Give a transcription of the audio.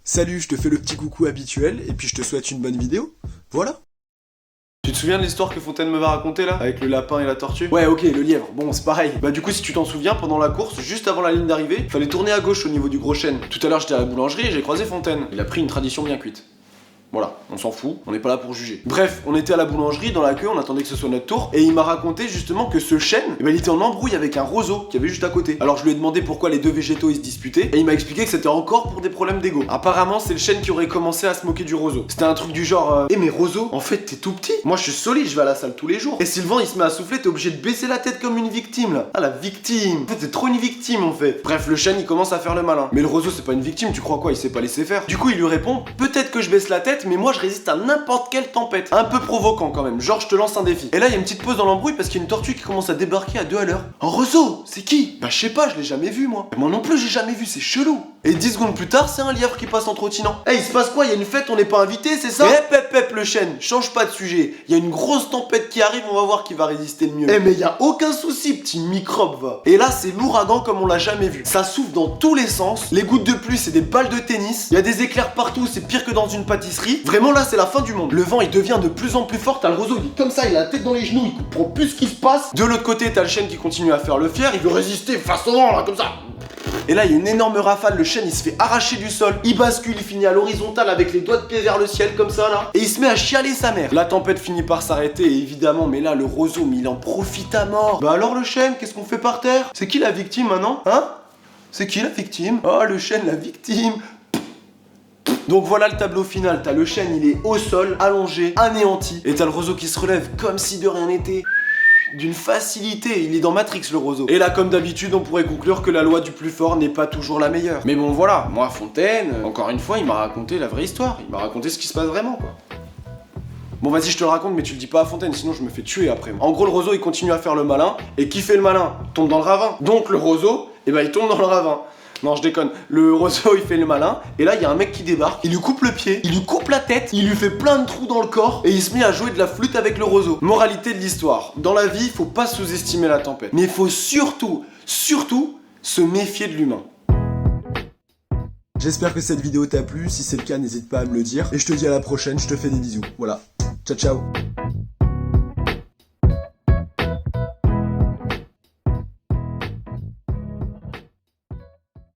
Salut, je te fais le petit coucou habituel, et puis je te souhaite une bonne vidéo. Voilà. Tu te souviens de l'histoire que Fontaine me va raconter là? Avec le lapin et la tortue? Ouais, ok, le lièvre, bon, c'est pareil. Bah du coup si tu t'en souviens, pendant la course, juste avant la ligne d'arrivée, fallait tourner à gauche au niveau du gros chêne. Tout à l'heure j'étais à la boulangerie et j'ai croisé Fontaine. Il a pris une tradition bien cuite. Voilà, on s'en fout, on n'est pas là pour juger. Bref, on était à la boulangerie, dans la queue, on attendait que ce soit notre tour, et il m'a raconté justement que ce chêne, il était en embrouille avec un roseau qui avait juste à côté. Alors je lui ai demandé pourquoi les deux végétaux ils se disputaient, et il m'a expliqué que c'était encore pour des problèmes d'ego. Apparemment c'est le chêne qui aurait commencé à se moquer du roseau. C'était un truc du genre, mais roseau, en fait t'es tout petit. Moi je suis solide, je vais à la salle tous les jours. Et si le vent il se met à souffler, t'es obligé de baisser la tête comme une victime là. Ah la victime. En fait t'es trop une victime en fait. Bref, le chêne il commence à faire le malin. Mais le roseau c'est pas une victime, tu crois quoi? Il s'est pas laissé faire. Du coup il lui répond, peut-être que je baisse la tête, mais moi je résiste à n'importe quelle tempête. Un peu provoquant quand même, genre je te lance un défi. Et là il y a une petite pause dans l'embrouille parce qu'il y a une tortue qui commence à débarquer à 2 à l'heure. Un roseau, c'est qui? Bah je sais pas, je l'ai jamais vu moi. Moi non plus j'ai jamais vu, c'est chelou. Et 10 secondes plus tard, c'est un lièvre qui passe en trottinant. Eh, il se passe quoi? Il y a une fête, on n'est pas invité, c'est ça? Hep le chêne, change pas de sujet. Il y a une grosse tempête qui arrive, on va voir qui va résister le mieux. Eh mais y a aucun souci, petit microbe va. Et là c'est l'ouragan comme on l'a jamais vu. Ça souffle dans tous les sens. Les gouttes de pluie c'est des balles de tennis. Il y a des éclairs partout, c'est pire que dans une pâtisserie. Vraiment là c'est la fin du monde. Le vent il devient de plus en plus fort. T'as le roseau, il est comme ça, il a la tête dans les genoux, il comprend plus ce qui se passe. De l'autre côté t'as le chêne qui continue à faire le fier. Il veut résister face au vent là comme ça. Et là il y a une énorme rafale, le chêne il se fait arracher du sol, il bascule, il finit à l'horizontale avec les doigts de pied vers le ciel comme ça là, et il se met à chialer sa mère. La tempête finit par s'arrêter évidemment, mais là le roseau, mais il en profite à mort. Bah alors le chêne, qu'est-ce qu'on fait par terre? C'est qui la victime maintenant? Hein? C'est qui la victime? Oh le chêne, la victime. Donc voilà le tableau final, t'as le chêne il est au sol, allongé, anéanti, et t'as le roseau qui se relève comme si de rien n'était. D'une facilité, il est dans Matrix le roseau. Et là comme d'habitude on pourrait conclure que la loi du plus fort n'est pas toujours la meilleure. Mais bon voilà, moi Fontaine, encore une fois il m'a raconté la vraie histoire, il m'a raconté ce qui se passe vraiment quoi. Bon vas-y je te le raconte mais tu le dis pas à Fontaine sinon je me fais tuer après. En gros le roseau il continue à faire le malin, et qui fait le malin? Tombe dans le ravin. Donc le roseau, il tombe dans le ravin. Non je déconne, le roseau il fait le malin, et là il y a un mec qui débarque, il lui coupe le pied, il lui coupe la tête, il lui fait plein de trous dans le corps, et il se met à jouer de la flûte avec le roseau. Moralité de l'histoire, dans la vie, faut pas sous-estimer la tempête, mais il faut surtout se méfier de l'humain. J'espère que cette vidéo t'a plu, si c'est le cas n'hésite pas à me le dire, et je te dis à la prochaine, je te fais des bisous. Voilà, ciao ciao.